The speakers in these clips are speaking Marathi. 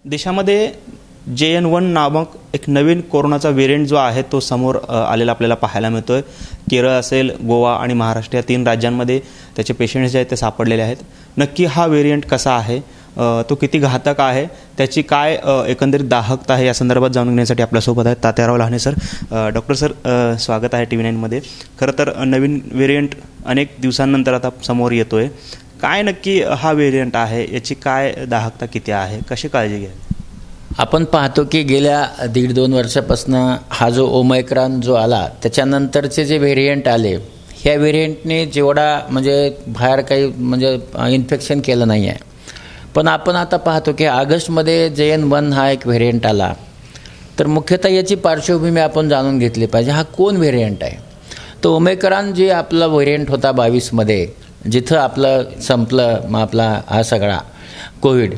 देशामध्ये JN1 नामक एक नवीन कोरोनाचा व्हेरियंट जो आहे तो समोर आलेला आपल्याला पाहायला मिळतोय. केरळ असेल, गोवा आणि महाराष्ट्र या 3 राज्यांमध्ये त्याचे पेशंट्स जे आहेत ते सापडलेले आहेत. नक्की हा व्हेरियंट कसा आहे, तो किती घातक आहे, त्याची काय एकंदरीत दाहकता आहे या संदर्भात जाणून घेण्यासाठी आपल्यासोबत आहेत Tatyarao Lahane sir. Doctor sir, स्वागत आहे TV9मध्ये. खरं तर नवीन व्हेरियंट अनेक दिवसांनंतर आता समोर येतोय. काय नक्की हा व्हेरियंट आहे, याची काय दाहकता किती आहे, कशी काळजी घ्या? आपण पाहतो की गेल्या 1.5-2 वर्षापासून हा जो ओमायक्रॉन जो आला त्याच्यानंतरचे जे व्हेरियंट आले, ह्या व्हेरियंटने जेवढा बाहेर काही इन्फेक्शन केलं नाही आहे. पण आपण आता पाहतो की ऑगस्टमध्ये JN1 हा एक व्हेरियंट आला. तर मुख्यतः याची पार्श्वभूमी आपण जाणून घेतली पाहिजे. हा कोण व्हेरियंट आहे? तो ओमायक्रॉन जे आपला व्हेरियंट होता 22मध्ये, जिथं आपलं संपलं मग आपला हा सगळा कोविड,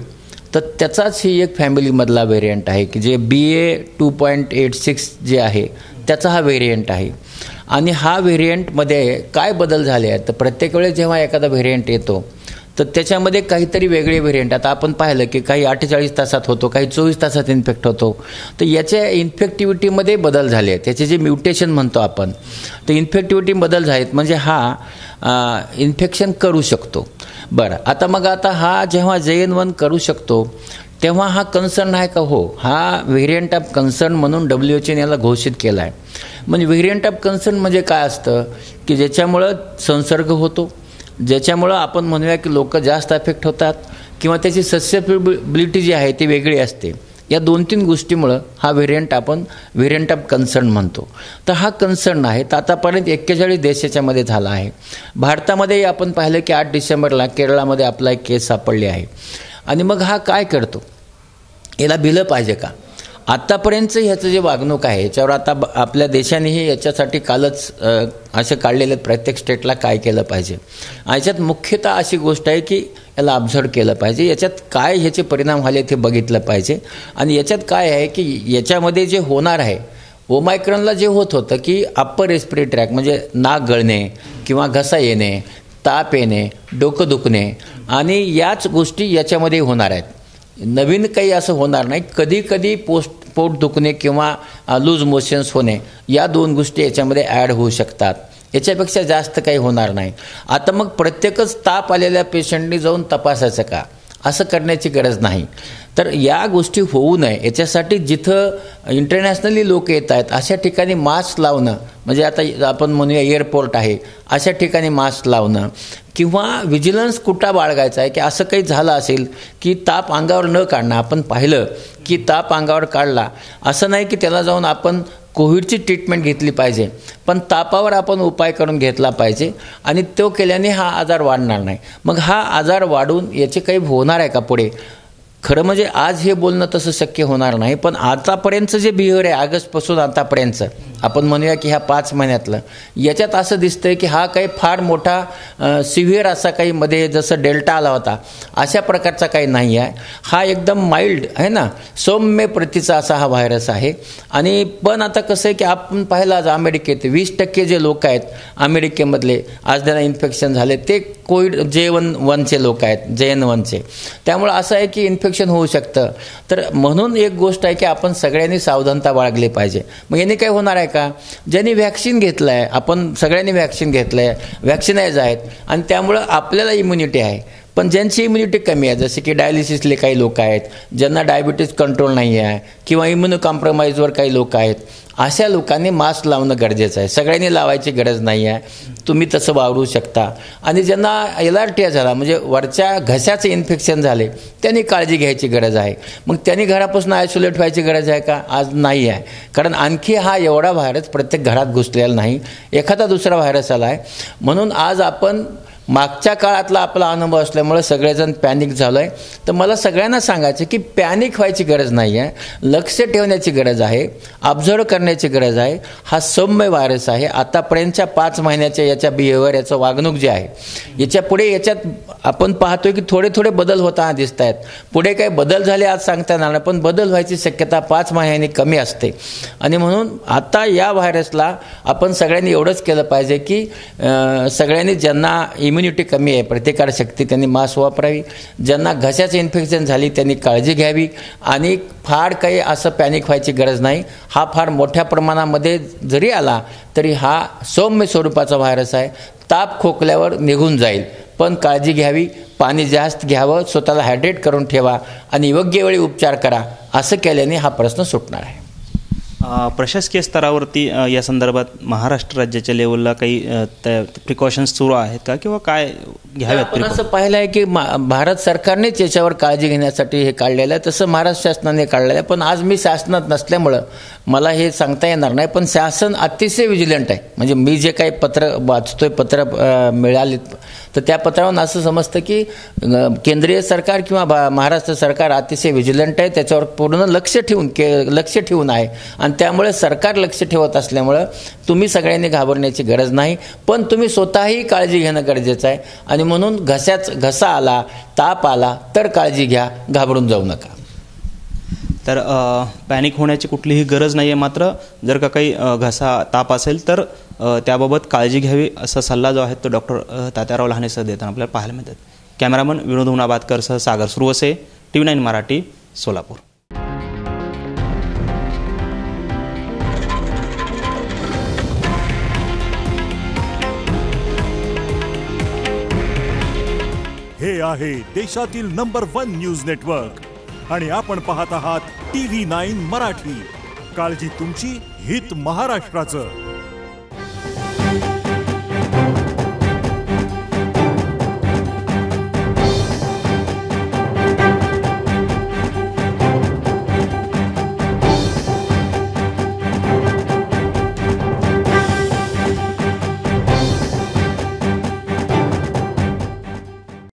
तर त्याचाच ही एक फॅमिलीमधला व्हेरियंट आहे की जे BA.2.86 जे आहे त्याचा हा व्हेरियंट आहे. आणि हा व्हेरियंटमध्ये काय बदल झाले आहेत, तर प्रत्येक वेळेस जेव्हा एखादा व्हेरियंट येतो तर त्याच्यामध्ये काहीतरी वेगळे व्हेरियंट, आता आपण पाहिलं की काही 48 तासात होतो, काही 24 तासात इन्फेक्ट होतो. तर याच्या इन्फेक्टिव्हिटीमध्ये बदल झाले आहेत. त्याचे जे म्युटेशन म्हणतो आपण, तर इन्फेक्टिव्हिटी बदल झालेत, म्हणजे हा इन्फेक्शन करू शकतो. बरं, आता हा जेव्हा JN1 करू शकतो तेव्हा हा कन्सर्न आहे का? हो, हा व्हेरियंट ऑफ कन्सर्न म्हणून WHO याला घोषित केला आहे. म्हणजे व्हेरियंट ऑफ कन्सर्न म्हणजे काय असतं की ज्याच्यामुळं संसर्ग होतो, ज्याच्यामुळं आपण म्हणूया की लोक जास्त अफेक्ट होतात किंवा त्याची ससेप्टिबिलिटी जी आहे ती वेगळी असते. या 2-3 गोष्टीमुळं हा व्हेरियंट आपण व्हेरियंट ऑफ कन्सर्न म्हणतो. तर हा कन्सर्न आहे. तर आतापर्यंत 41 देशाच्यामध्ये झाला आहे. भारतामध्ये आपण पाहिलं की 8 डिसेंबरला केरळामध्ये आपला एक केस सापडली आहे. आणि मग हा काय करतो, याला भिलं पाहिजे का? आत्तापर्यंतचं ह्याचं जे वागणूक आहे याच्यावर आता आपल्या देशानेही याच्यासाठी कालच असे काढलेले प्रत्येक स्टेटला काय केलं पाहिजे. याच्यात मुख्यतः अशी गोष्ट आहे की याला ऑब्झर्व केलं पाहिजे, याच्यात काय ह्याचे परिणाम झाले ते बघितलं पाहिजे. आणि याच्यात काय आहे की याच्यामध्ये जे होणार आहे, ओमायक्रॉनला जे होत होतं की अप्पर रेस्पिरेटरी ट्रॅक म्हणजे नाक गळणे किंवा घसा येणे, ताप येणे, डोकं दुखणे, आणि याच गोष्टी याच्यामध्ये होणार आहेत. नवीन काही असं होणार नाही. कधी कधी पोट दुखणे किंवा लूज मोशन्स होणे, या 2 गोष्टी याच्यामध्ये ॲड होऊ शकतात. याच्यापेक्षा जास्त काही होणार नाही. आता मग प्रत्येकच ताप आलेल्या पेशंटनी जाऊन तपासायचं का, असं करण्याची गरज नाही. तर या गोष्टी होऊ नये याच्यासाठी जिथं इंटरनॅशनली लोक येत आहेत अशा ठिकाणी मास्क लावणं, म्हणजे आता आपण म्हणूया एअरपोर्ट आहे अशा ठिकाणी मास्क लावणं, किंवा विजिलन्स कुठं बाळगायचा आहे की असं काही झालं असेल की ताप अंगावर न काढणं. आपण पाहिलं की ताप अंगावर काढला, असं नाही की त्याला जाऊन आपण कोविडची ट्रीटमेंट घेतली पाहिजे, पण तापावर आपण उपाय करून घेतला पाहिजे. आणि तो केल्याने हा आजार वाढणार नाही. मग हा आजार वाढून याचे काही होणार आहे का पुढे? खरं म्हणजे आज हे बोलणं तसं शक्य होणार नाही. पण आतापर्यंतचं जे बिहेवियर आहे ऑगस्टपासून आतापर्यंतचं, आपण म्हणूया की ह्या 5 महिन्यातलं, याच्यात असं दिसतंय की हा काही फार मोठा सिव्हिअर असा काही मध्ये जसं डेल्टा आला होता अशा प्रकारचा काही नाही आहे. हा एकदम माइल्ड आहे ना, सौम्य प्रतीचा असा हा व्हायरस आहे. आणि पण आता कसं आहे की आपण पाहिलं आज अमेरिकेत 20% जे लोक आहेत अमेरिकेमधले आज त्यांना इन्फेक्शन झाले ते कोविड JN1चे लोक आहेत, JN1चे. त्यामुळं असं आहे की इन्फेक्शन होऊ शकतं. तर म्हणून एक गोष्ट आहे की आपण सगळ्यांनी सावधानता बाळगली पाहिजे. मग याने काय होणार आहे का? ज्यांनी व्हॅक्सिन घेतलं आहे, आपण सगळ्यांनी व्हॅक्सिन घेतलं आहे, व्हॅक्सिनाइज आहेत, आणि त्यामुळं आपल्याला इम्युनिटी आहे. पण ज्यांची इम्युनिटी कमी आहे, जसे की डायलिसिसले काही लोक आहेत, ज्यांना डायबिटीज कंट्रोल नाही आहे, किंवा इम्युनो कॉम्प्रोमाइजवर काही लोक आहेत, अशा लोकांनी मास्क लावणं गरजेचं आहे. सगळ्यांनी लावायची गरज नाही आहे. तुम्ही तसं वावरू शकता. आणि ज्यांना LRT झाला म्हणजे वरच्या घशाचे इन्फेक्शन झाले, त्यांनी काळजी घ्यायची गरज आहे. मग त्यांनी घरापासून आयसोलेट व्हायची गरज आहे का? आज नाही आहे. कारण आणखी हा एवढा व्हायरस प्रत्येक घरात घुसलेला नाही. एखादा दुसरा व्हायरस आला आहे. म्हणून आज आपण मागच्या काळातला आपला अनुभव असल्यामुळे सगळेजण पॅनिक झालो आहे. तर मला सगळ्यांना सांगायचं की पॅनिक व्हायची गरज नाही आहे. लक्ष ठेवण्याची गरज आहे, ऑब्झर्व करण्याची गरज आहे. हा सौम्य व्हायरस आहे. आतापर्यंतच्या 5 महिन्याच्या याच्या बिहेवियर, याचं वागणूक जे आहे, याच्या पुढे याच्यात आपण पाहतोय की थोडे थोडे बदल होताना दिसत आहेत. पुढे काही बदल झाले आज सांगता येणार नाही, पण बदल व्हायची शक्यता 5 महिन्यांनी कमी असते. आणि म्हणून आता या व्हायरसला आपण सगळ्यांनी एवढंच केलं पाहिजे की सगळ्यांनी ज्यांना इम्युनिटी कमी आहे, प्रतिकारशक्ती, त्यांनी मास्क वापरावी. ज्यांना घशाचं इन्फेक्शन झाली त्यांनी काळजी घ्यावी आणि फार काही असं पॅनिक व्हायची गरज नाही. हा फार मोठ्या प्रमाणामध्ये जरी आला तरी हा सौम्य स्वरूपाचा व्हायरस आहे. ताप खोकल्यावर निघून जाईल, पण काळजी घ्यावी, पाणी जास्त घ्यावं, स्वतःला हायड्रेट करून ठेवा आणि योग्य वेळी उपचार करा. असं केल्याने हा प्रश्न सुटणार आहे. प्रशासकीय स्तरावरती या संदर्भात महाराष्ट्र राज्याच्या लेवलला काही प्रिकॉशन्स सुरू आहेत का किंवा काय घ्याव्यात? आपण असं पाहिलं आहे की भारत सरकारनेच याच्यावर काळजी घेण्यासाठी हे काढलेलं आहे, तसं महाराष्ट्र शासनाने काढलेलं आहे. पण आज मी शासनात नसल्यामुळं मला हे सांगता येणार नाही. पण शासन अतिशय विजिलंट आहे. म्हणजे मी जे काही पत्र वाचतोय, पत्र मिळाले, तर त्या पत्रावरून असं समजतं की केंद्रीय सरकार किंवा महाराष्ट्र सरकार अतिशय विजिलंट आहे, त्याच्यावर पूर्ण लक्ष ठेवून आहे. आणि त्यामुळे सरकार लक्ष ठेवत असल्यामुळं तुम्ही सगळ्यांनी घाबरण्याची गरज नाही, पण तुम्ही स्वतःही काळजी घेणं गरजेचं आहे. आणि म्हणून घसा आला, ताप आला तर काळजी घ्या, घाबरून जाऊ नका. तर पॅनिक होण्याची कुठलीही गरज नाही आहे. मात्र जर का काही घसा ताप असेल तर त्याबाबत काळजी घ्यावी असा सल्ला जो आहे तो डॉक्टर तात्याराव लहाने सर देताना आपल्याला पाहायला मिळतात. कॅमेरामन विनोद हुनाबादकर सह सागर सुरवसे, TV9 मराठी, सोलापूर. हे आहे देशातील नंबर 1 न्यूज नेटवर्क आणि आपण पाहत आहात TV9 मराठी. काळजी तुमची, हित महाराष्ट्राचं.